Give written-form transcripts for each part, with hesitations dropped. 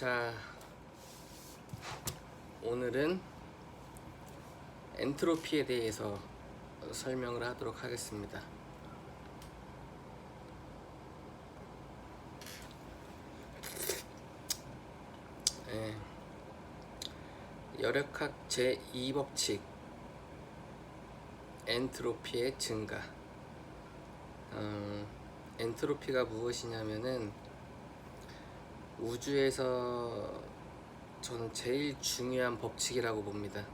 자, 오늘은 엔트로피에 대해서 설명을 하도록 하겠습니다. 열역학 제2법칙 엔트로피의 증가. 엔트로피가 무엇이냐면은 우주에서 저는 제일 중요한 법칙이라고 봅니다.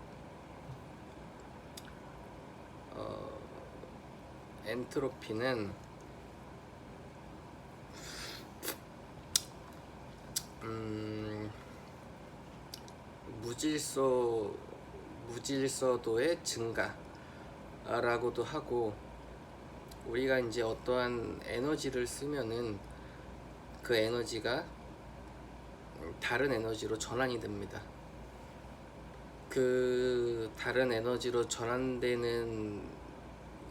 엔트로피는 무질서도의 증가라고도 하고, 우리가 이제 어떠한 에너지를 쓰면은 그 에너지가 다른 에너지로 전환이 됩니다. 그 다른 에너지로 전환되는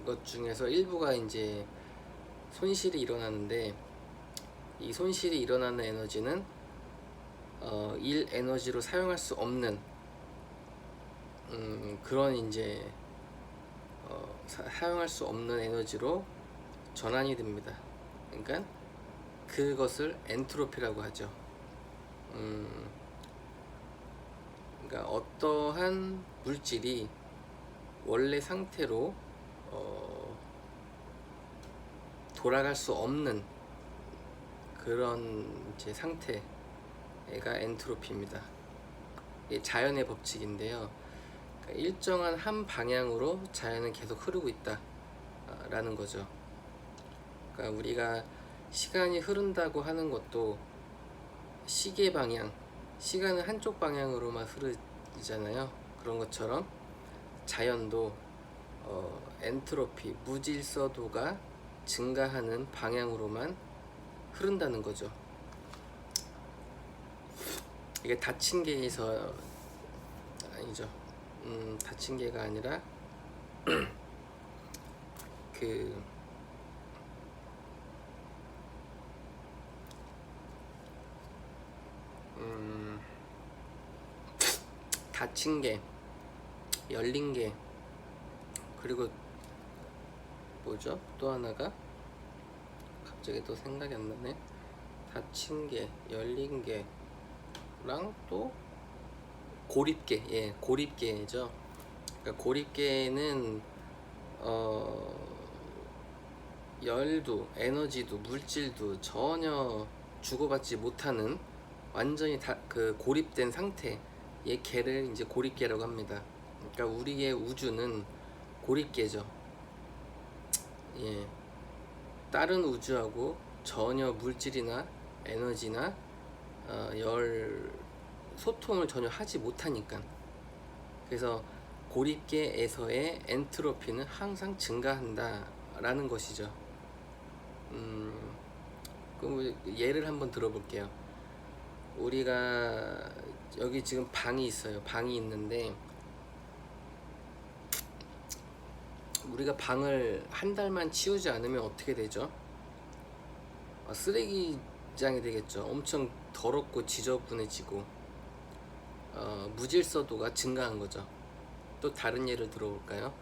것 중에서 일부가 이제 손실이 일어나는데, 이 손실이 일어나는 에너지는 일 에너지로 사용할 수 없는 그런 이제 사용할 수 없는 에너지로 전환이 됩니다. 그러니까 그것을 엔트로피라고 하죠. 그러니까 어떠한 물질이 원래 상태로 돌아갈 수 없는 그런 이제 상태가 엔트로피입니다. 이게 자연의 법칙인데요. 그러니까 일정한 한 방향으로 자연은 계속 흐르고 있다라는 거죠. 그러니까 우리가 시간이 흐른다고 하는 것도 시계 방향, 시간은 한쪽 방향으로만 흐르잖아요. 그런 것처럼 자연도 엔트로피, 무질서도가 증가하는 방향으로만 흐른다는 거죠. 이게 닫힌 개에서 아니죠. 닫힌 개가 아니라 그 닫힌 개, 열린 개, 그리고 뭐죠? 또 하나가 갑자기 또 생각이 안 나네. 닫힌 개, 열린 개랑 또 고립계, 고립계죠. 그러니까 고립계는 열도, 에너지도, 물질도 전혀 주고받지 못하는 완전히 다 그 고립된 상태의 계를 이제 고립계라고 합니다. 그러니까 우리의 우주는 고립계죠. 다른 우주하고 전혀 물질이나 에너지나 열 소통을 전혀 하지 못하니까. 그래서 고립계에서의 엔트로피는 항상 증가한다라는 것이죠. 그럼 예를 한번 들어볼게요. 우리가 여기 지금 방이 있어요. 방이 있는데 우리가 방을 한 달만 치우지 않으면 어떻게 되죠? 쓰레기장이 되겠죠. 엄청 더럽고 지저분해지고 무질서도가 증가한 거죠. 또 다른 예를 들어볼까요?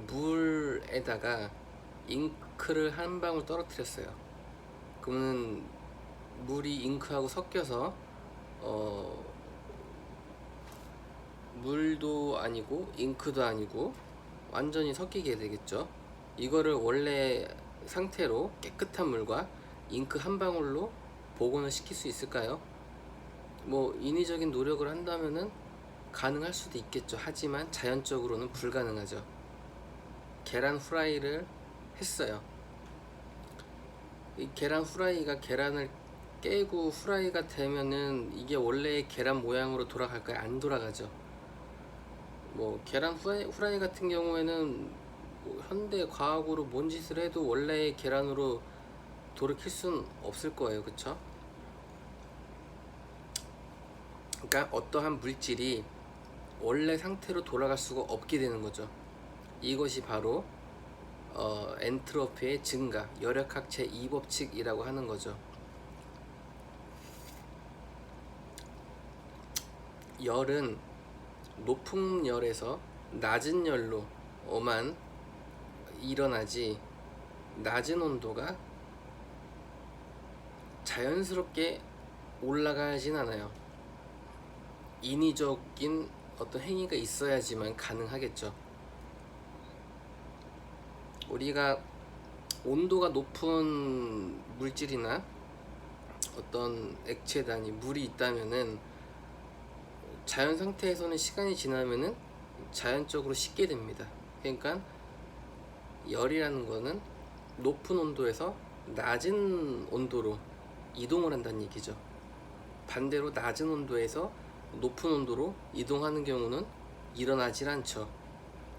물에다가 잉크를 한 방울 떨어뜨렸어요. 그러면 물이 잉크하고 섞여서 물도 아니고 잉크도 아니고 완전히 섞이게 되겠죠. 이거를 원래 상태로 깨끗한 물과 잉크 한 방울로 복원을 시킬 수 있을까요? 뭐 인위적인 노력을 한다면은 가능할 수도 있겠죠. 하지만 자연적으로는 불가능하죠. 계란 후라이를 했어요. 이 계란 후라이가 계란을 깨고 후라이가 되면은 이게 원래의 계란 모양으로 돌아갈까요? 안 돌아가죠. 뭐 계란 후라이 같은 경우에는 뭐 현대 과학으로 뭔 짓을 해도 원래의 계란으로 돌이킬 수는 없을 거예요. 그쵸? 그러니까 어떠한 물질이 원래 상태로 돌아갈 수가 없게 되는 거죠. 이것이 바로 엔트로피의 증가, 열역학 제2법칙이라고 하는 거죠. 열은 높은 열에서 낮은 열로만 일어나지, 낮은 온도가 자연스럽게 올라가진 않아요. 인위적인 어떤 행위가 있어야지만 가능하겠죠. 우리가 온도가 높은 물질이나 어떤 액체 단위 물이 있다면은 자연 상태에서는 시간이 지나면은 자연적으로 식게 됩니다. 그러니까 열이라는 거는 높은 온도에서 낮은 온도로 이동을 한다는 얘기죠. 반대로 낮은 온도에서 높은 온도로 이동하는 경우는 일어나질 않죠.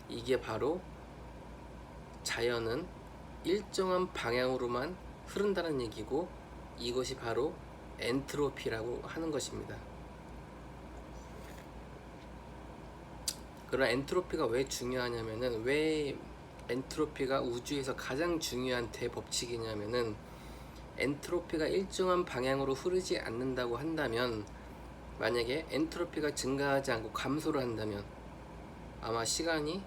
이게 바로 자연은 일정한 방향으로만 흐른다는 얘기고, 이것이 바로 엔트로피라고 하는 것입니다. 그런 엔트로피가 왜 중요하냐면은, 왜 엔트로피가 우주에서 가장 중요한 대법칙이냐면은, 엔트로피가 일정한 방향으로 흐르지 않는다고 한다면, 만약에 엔트로피가 증가하지 않고 감소를 한다면 아마 시간이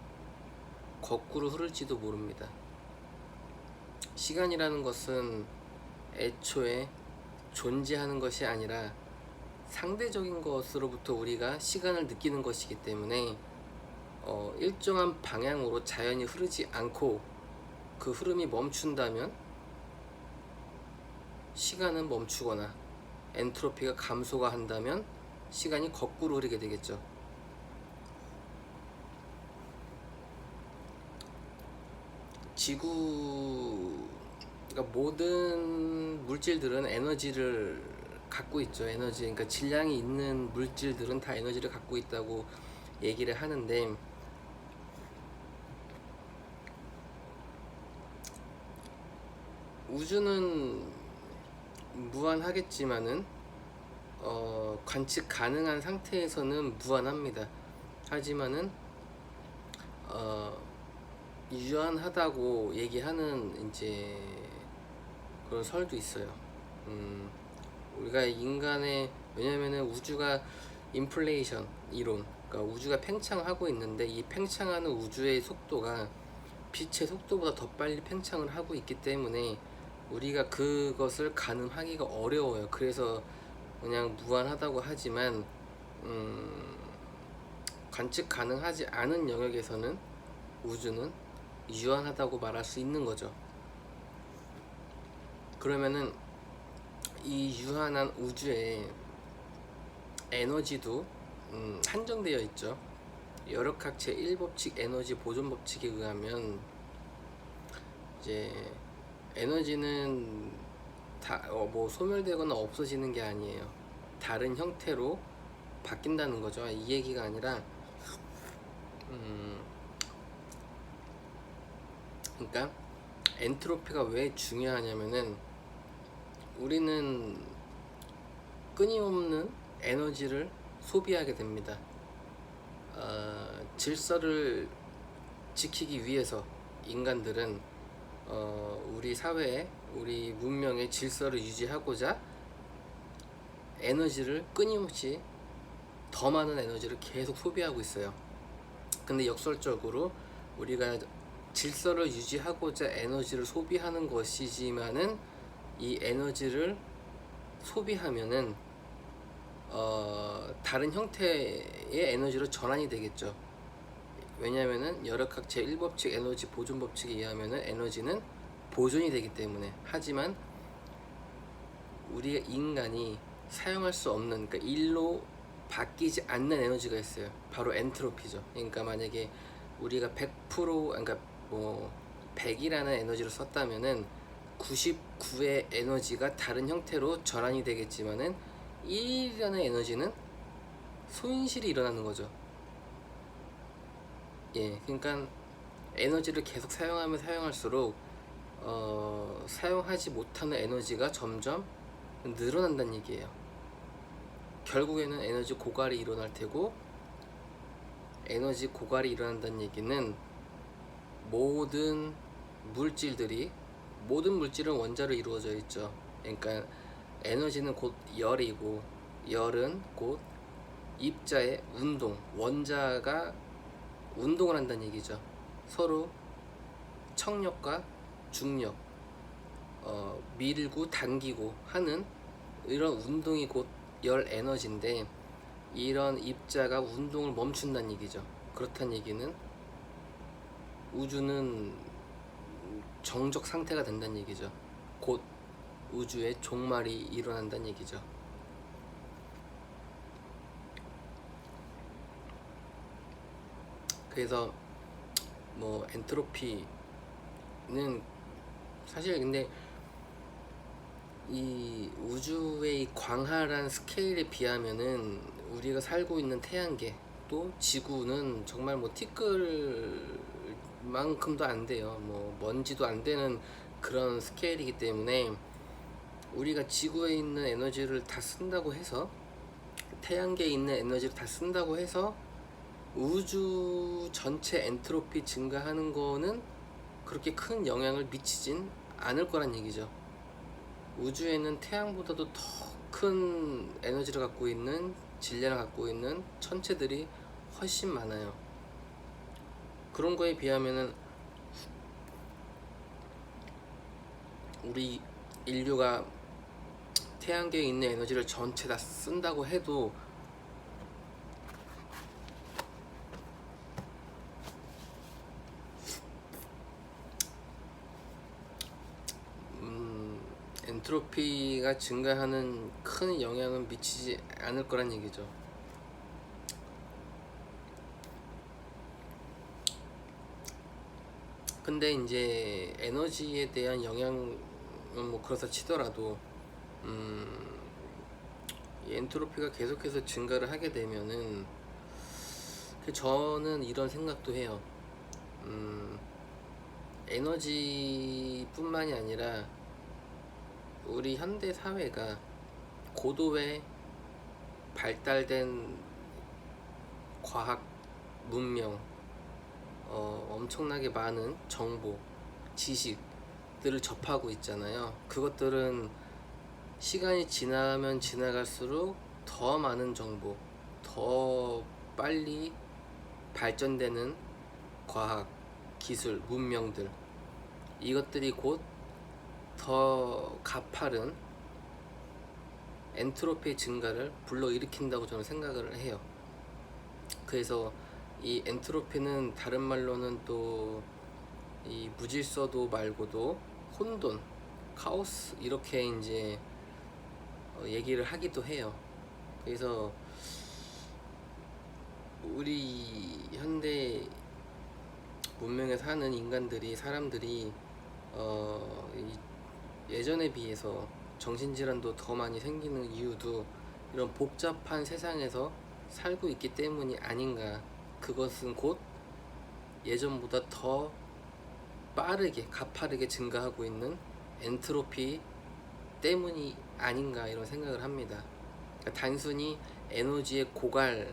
거꾸로 흐를지도 모릅니다. 시간이라는 것은 애초에 존재하는 것이 아니라 상대적인 것으로부터 우리가 시간을 느끼는 것이기 때문에 일정한 방향으로 자연이 흐르지 않고 그 흐름이 멈춘다면 시간은 멈추거나, 엔트로피가 감소가 한다면 시간이 거꾸로 흐르게 되겠죠. 그러니까 모든 물질들은 에너지를 갖고 있죠. 에너지, 그러니까 질량이 있는 물질들은 다 에너지를 갖고 있다고 얘기를 하는데, 우주는 무한하겠지만은 관측 가능한 상태에서는 무한합니다. 하지만은 유한하다고 얘기하는 이제 그런 설도 있어요. 우리가 인간의, 왜냐면은 우주가 인플레이션 이론, 그러니까 우주가 팽창하고 있는데 이 팽창하는 우주의 속도가 빛의 속도보다 더 빨리 팽창을 하고 있기 때문에 우리가 그것을 가늠하기가 어려워요. 그래서 그냥 무한하다고 하지만 관측 가능하지 않은 영역에서는 우주는 유한하다고 말할 수 있는 거죠. 그러면은 이 유한한 우주의 에너지도 한정되어 있죠. 여력학 제1법칙 에너지 보존 법칙에 의하면 이제 에너지는 뭐 소멸되거나 없어지는 게 아니에요. 다른 형태로 바뀐다는 거죠. 이 얘기가 아니라 그러니까 엔트로피가 왜 중요하냐면은, 우리는 끊임없는 에너지를 소비하게 됩니다. 질서를 지키기 위해서 인간들은 우리 사회에, 우리 문명의 질서를 유지하고자 에너지를 끊임없이 더 많은 에너지를 계속 소비하고 있어요. 근데 역설적으로 우리가 질서를 유지하고자 에너지를 소비하는 것이지만은 이 에너지를 소비하면은 다른 형태의 에너지로 전환이 되겠죠. 왜냐면은 여력학 제1법칙 에너지 보존 법칙에 의하면은 에너지는 보존이 되기 때문에. 하지만 우리가 인간이 사용할 수 없는, 그러니까 일로 바뀌지 않는 에너지가 있어요. 바로 엔트로피죠. 그러니까 만약에 우리가 100%, 그러니까 뭐 100이라는 에너지를 썼다면은 99의 에너지가 다른 형태로 전환이 되겠지만은 1이라는 에너지는 손실이 일어나는 거죠. 예, 그러니까 에너지를 계속 사용하면 사용할수록 사용하지 못하는 에너지가 점점 늘어난다는 얘기예요. 결국에는 에너지 고갈이 일어날 테고, 에너지 고갈이 일어난다는 얘기는 모든 물질은 원자로 이루어져 있죠. 그러니까 에너지는 곧 열이고, 열은 곧 입자의 운동, 원자가 운동을 한다는 얘기죠. 서로 청력과 중력, 밀고 당기고 하는 이런 운동이 곧 열 에너지인데, 이런 입자가 운동을 멈춘다는 얘기죠. 그렇다는 얘기는 우주는 정적 상태가 된다는 얘기죠. 곧 우주의 종말이 일어난다는 얘기죠. 그래서 뭐 엔트로피는 사실 근데 이 우주의 광활한 스케일에 비하면은 우리가 살고 있는 태양계 또 지구는 정말 뭐 티끌만큼도 안 돼요. 뭐 먼지도 안 되는 그런 스케일이기 때문에 우리가 지구에 있는 에너지를 다 쓴다고 해서, 태양계에 있는 에너지를 다 쓴다고 해서 우주 전체 엔트로피 증가하는 거는 그렇게 큰 영향을 미치진 않을 거란 얘기죠. 우주에는 태양보다도 더 큰 에너지를 갖고 있는, 질량을 갖고 있는 천체들이 훨씬 많아요. 그런 거에 비하면은 우리 인류가 태양계에 있는 에너지를 전체 다 쓴다고 해도 엔트로피가 증가하는 큰 영향은 미치지 않을 거란 얘기죠. 근데 이제 에너지에 대한 영향은 뭐 그렇다 치더라도 이 엔트로피가 계속해서 증가를 하게 되면은 저는 이런 생각도 해요. 에너지뿐만이 아니라 우리 현대 사회가 고도의 발달된 과학 문명, 엄청나게 많은 정보, 지식들을 접하고 있잖아요. 그것들은 시간이 지나면 지나갈수록 더 많은 정보, 더 빨리 발전되는 과학, 기술, 문명들, 이것들이 곧 더 가파른 엔트로피 증가를 불러일으킨다고 저는 생각을 해요. 그래서 이 엔트로피는 다른 말로는 또 이 무질서도 말고도 혼돈, 카오스, 이렇게 이제 얘기를 하기도 해요. 그래서 우리 현대 문명에 사는 인간들이, 사람들이 예전에 비해서 정신질환도 더 많이 생기는 이유도 이런 복잡한 세상에서 살고 있기 때문이 아닌가. 그것은 곧 예전보다 더 빠르게, 가파르게 증가하고 있는 엔트로피 때문이 아닌가, 이런 생각을 합니다. 그러니까 단순히 에너지의 고갈이라는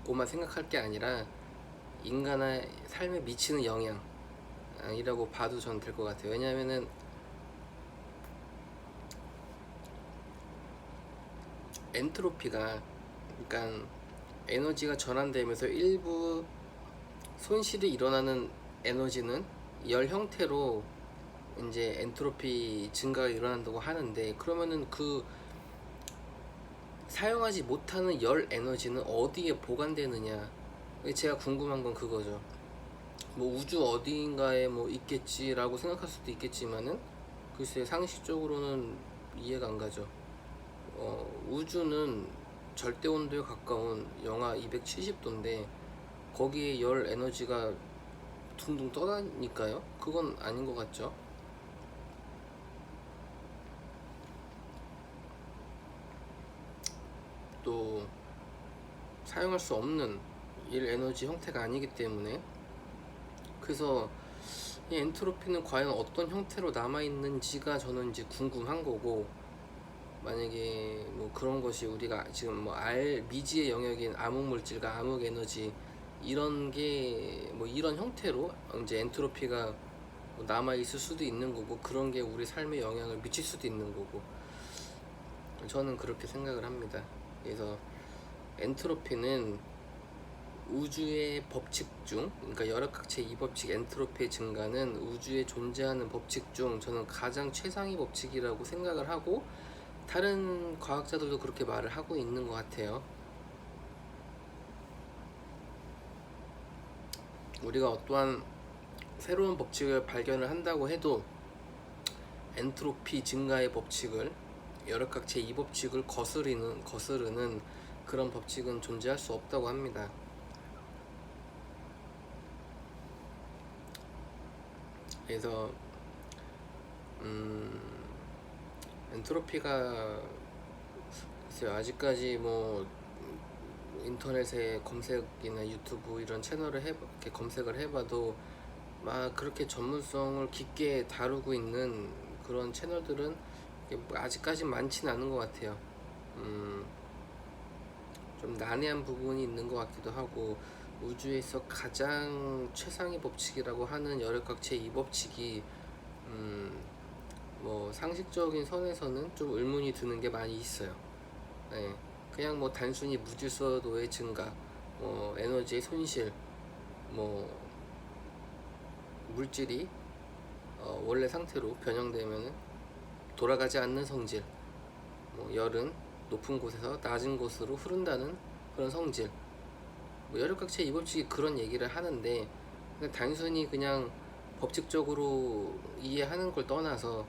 것만 생각할 게 아니라 인간의 삶에 미치는 영향이라고 봐도 전 될 것 같아요. 왜냐하면은 엔트로피가, 그러니까 에너지가 전환되면서 일부 손실이 일어나는 에너지는 열 형태로 이제 엔트로피 증가가 일어난다고 하는데, 그러면은 그 사용하지 못하는 열 에너지는 어디에 보관되느냐. 제가 궁금한 건 그거죠. 뭐 우주 어디인가에 뭐 있겠지라고 생각할 수도 있겠지만은 글쎄 상식적으로는 이해가 안 가죠. 우주는 절대 온도에 가까운 영하 270도인데 거기에 열 에너지가 둥둥 떠다니까요? 그건 아닌 것 같죠? 또 사용할 수 없는 일 에너지 형태가 아니기 때문에, 그래서 이 엔트로피는 과연 어떤 형태로 남아있는지가 저는 이제 궁금한 거고, 만약에 뭐 그런 것이 우리가 지금 뭐 미지의 영역인 암흑물질과 암흑에너지 이런 게 뭐 이런 형태로 이제 엔트로피가 남아 있을 수도 있는 거고, 그런 게 우리 삶에 영향을 미칠 수도 있는 거고, 저는 그렇게 생각을 합니다. 그래서 엔트로피는 우주의 법칙 중, 그러니까 열역학체 이 법칙 엔트로피의 증가는 우주에 존재하는 법칙 중 저는 가장 최상위 법칙이라고 생각을 하고, 다른 과학자들도 그렇게 말을 하고 있는 것 같아요. 우리가 어떠한 새로운 법칙을 발견을 한다고 해도 엔트로피 증가의 법칙을, 열역학체 이 법칙을 거스르는 그런 법칙은 존재할 수 없다고 합니다. 그래서 엔트로피가 글쎄요, 아직까지 뭐 인터넷에 검색이나 유튜브 이런 채널을 이렇게 검색을 해봐도 막 그렇게 전문성을 깊게 다루고 있는 그런 채널들은 아직까지 많지는 않은 것 같아요. 좀 난해한 부분이 있는 것 같기도 하고, 우주에서 가장 최상의 법칙이라고 하는 열역학체 이 법칙이 뭐 상식적인 선에서는 좀 의문이 드는 게 많이 있어요. 네. 그냥 뭐 단순히 무질서도의 증가, 뭐 에너지의 손실, 뭐 물질이 원래 상태로 변형되면 돌아가지 않는 성질, 뭐 열은 높은 곳에서 낮은 곳으로 흐른다는 그런 성질, 뭐 열역학체 이 법칙이 그런 얘기를 하는데, 그냥 단순히 그냥 법칙적으로 이해하는 걸 떠나서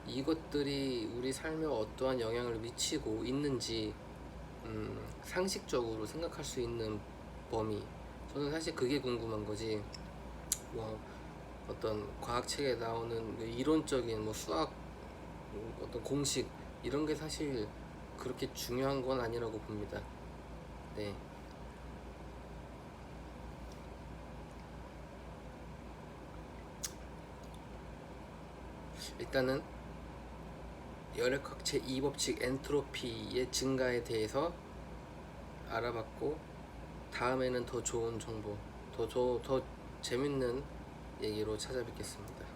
이것들이 우리 삶에 어떠한 영향을 미치고 있는지 상식적으로 생각할 수 있는 범위, 저는 사실 그게 궁금한 거지. 뭐 어떤 과학책에 나오는 이론적인 뭐 수학 어떤 공식 이런 게 사실 그렇게 중요한 건 아니라고 봅니다. 네. 일단은 열역학체 이 법칙 엔트로피의 증가에 대해서 알아봤고, 다음에는 더 좋은 정보, 더 재밌는 얘기로 찾아뵙겠습니다.